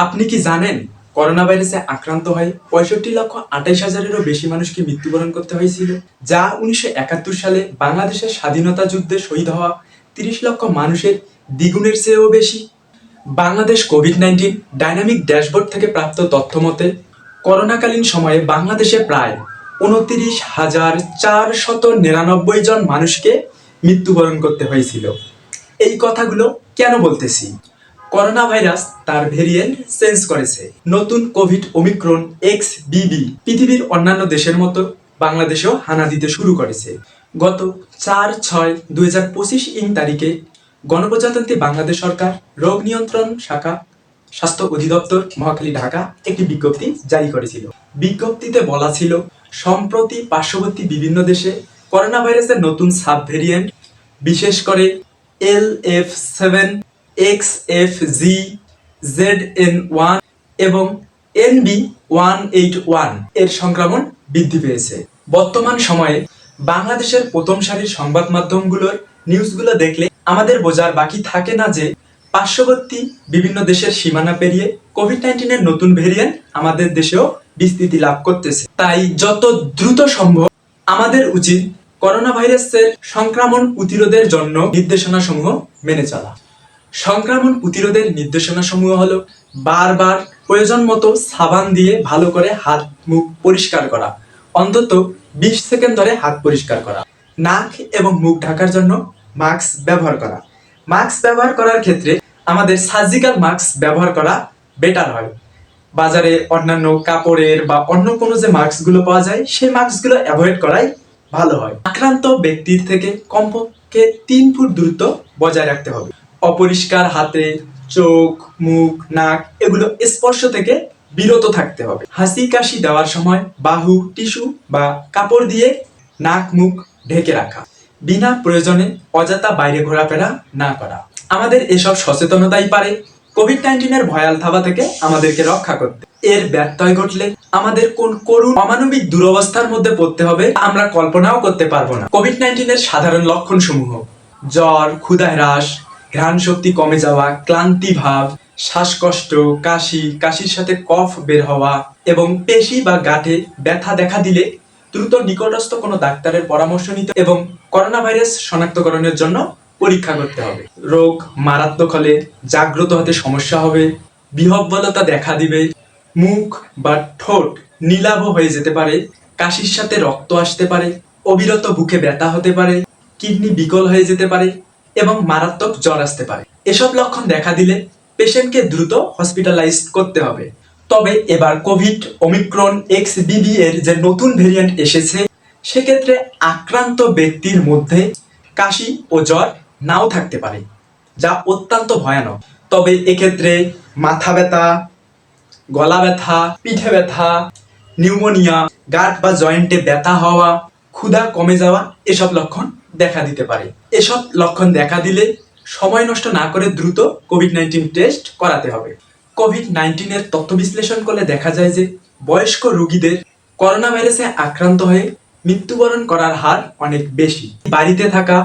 আপনি কি জানেন করোনা ভাইরাসে আক্রান্ত হয়ে 65,28,000-এরও বেশি মানুষকে মৃত্যুবরণ করতে হয়েছিল, যা 1971 সালে বাংলাদেশের স্বাধীনতা যুদ্ধে শহীদ হওয়া 30 লক্ষ মানুষের দ্বিগুণের চেয়েও বেশি। বাংলাদেশ কোভিড-19 ডাইনামিক ড্যাশবোর্ড থেকে প্রাপ্ত তথ্য মতে করোনাকালীন সময়ে বাংলাদেশে প্রায় 29,499 জন মানুষকে মৃত্যুবরণ করতে হয়েছিল। এই কথাগুলো কেন বলতেছি? করোনা ভাইরাস তার ভেরিয়েন্ট চেঞ্জ করেছে। নতুন কোভিড ওমিক্রন XBB পৃথিবীর অন্যান্য দেশের মতো বাংলাদেশেও হানা দিতে শুরু করেছে। গত 4/6/2025 তারিখে গণপ্রজাতন্ত্রী বাংলাদেশ সরকার রোগ নিয়ন্ত্রণ শাখা স্বাস্থ্য অধিদপ্তর মহাখালী ঢাকা একটি বিজ্ঞপ্তি জারি করেছিল। বিজ্ঞপ্তিতে বলা ছিল, সম্প্রতি পার্শ্ববর্তী বিভিন্ন দেশে করোনা ভাইরাসের নতুন সাব ভেরিয়েন্ট, বিশেষ করে LF7, XFG, ZN1 এবং NB181 এর সংক্রমণ বৃদ্ধি পেয়েছে। বর্তমান সময়ে বাংলাদেশের প্রথম সারির সংবাদ মাধ্যমগুলোর নিউজগুলো দেখলে আমাদের বোঝার বাকি থাকে না যে পার্শ্ববর্তী বিভিন্ন দেশের সীমানা পেরিয়ে কোভিড-19 এর নতুন ভেরিয়েন্ট আমাদের দেশেও বিস্তৃতি লাভ করতেছে। তাই যত দ্রুত সম্ভব আমাদের উচিত করোনা ভাইরাসের সংক্রমণ প্রতিরোধের জন্য নির্দেশনাসমূহ মেনে চলা। সংক্রমণ প্রতিরোধের নির্দেশনাসমূহ হলো বারবার প্রয়োজন মতো সাবান দিয়ে ভালো করে হাত মুখ পরিষ্কার করা, অন্তত 20 সেকেন্ড ধরে হাত পরিষ্কার করা, নাক এবং মুখ ঢাকার জন্য মাস্ক ব্যবহার করা। মাস্ক ব্যবহার করার ক্ষেত্রে আমাদের সার্জিক্যাল মাস্ক ব্যবহার করা বেটার হয়। বাজারে অন্যান্য কাপড়ের বা অন্য কোনো যে মাস্কগুলো পাওয়া যায় সেই মাস্কগুলো অ্যাভয়েড করাই ভালো হয়। আক্রান্ত ব্যক্তির থেকে কমপক্ষে 3 ফুট দূরত্ব বজায় রাখতে হবে। অপরিষ্কার হাতে চোখ, মুখ, নাক এগুলো স্পর্শ থেকে বিরত থাকতে হবে। হাসি কাশি দেওয়ার সময় বাহু, টিস্যু বা কাপড় দিয়ে নাক মুখ ঢেকে রাখা। বিনা প্রয়োজনে অযথা বাইরে ঘোরাফেরা না করা। আমাদের এসব সচেতনতাই পারে কোভিড-19 এর ভয়াল থাবা থেকে আমাদেরকে রক্ষা করতে। এর ব্যত্যয় ঘটলে আমাদের কোন করুণ অমানবিক দুরবস্থার মধ্যে পড়তে হবে আমরা কল্পনাও করতে পারবো না। কোভিড-19 এর সাধারণ লক্ষণ সমূহ: জ্বর, ক্ষুধা হ্রাস, ঘ্রাণ শক্তি কমে যাওয়া, ক্লান্তি ভাব, শ্বাসকষ্ট, কাশি, কাশির সাথে কফ বের হওয়া এবং পেশি বা গাঁঠে ব্যথা দেখা দিলে দ্রুত নিকটস্থ কোনো ডাক্তারের পরামর্শ নিতে এবং করোনা ভাইরাস শনাক্তকরণের জন্য পরীক্ষা করতে হবে। রোগ মারাত্মক হলে জাগ্রত হতে সমস্যা হবে, বিহ্বলতা দেখা দিবে, মুখ বা ঠোঁট নীলাভ হয়ে যেতে পারে, কাশির সাথে রক্ত আসতে পারে, অবিরত বুকে ব্যথা হতে পারে, কিডনি বিকল হয়ে যেতে পারে এবং মারাত্মক জ্বর আসতে পারে। এসব লক্ষণ দেখা দিলে পেশেন্টকে দ্রুত হসপিটালাইজ করতে হবে। তবে এবার কোভিড ওমিক্রন XBB এর যে নতুন ভেরিয়েন্ট এসেছে সেক্ষেত্রে আক্রান্ত ব্যক্তির মধ্যে কাশি ও জ্বর নাও থাকতে পারে, যা অত্যন্ত ভয়ানক। তবে এক্ষেত্রে মাথা ব্যথা, গলা ব্যথা, পিঠে ব্যথা, নিউমোনিয়া, গাঁট বা জয়েন্টে ব্যথা হওয়া, ক্ষুধা কমে যাওয়া এসব লক্ষণ দেখা দিতে পারে। এসব লক্ষণ দেখা দিলে সময় নষ্ট না করে দ্রুত কোভিড-19 টেস্ট করাতে হবে। কোভিড-19 এর তথ্য বিশ্লেষণ করলে দেখা যায় যে বয়স্ক রোগীদের করোনা ভাইরাসে আক্রান্ত হয়ে মৃত্যুবরণ করার হার অনেক বেশি। বাড়িতে থাকা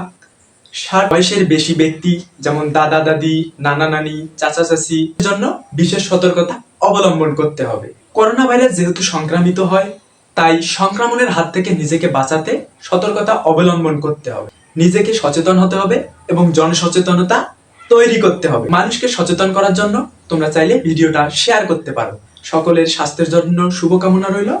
60 বয়সের বেশি ব্যক্তি যেমন দাদা দাদি, নানা নানি, চাচা চাচি জন্য বিশেষ সতর্কতা অবলম্বন করতে হবে। করোনা ভাইরাস যেহেতু সংক্রামিত হয় তাই সংক্রমণের হাত থেকে নিজেকে বাঁচাতে সতর্কতা অবলম্বন করতে হবে। নিজেকে সচেতন হতে হবে এবং জনসচেতনতা তৈরি করতে হবে। মানুষকে সচেতন করার জন্য তোমরা চাইলে ভিডিওটা শেয়ার করতে পারো। সকলের স্বাস্থ্যের জন্য শুভকামনা রইল।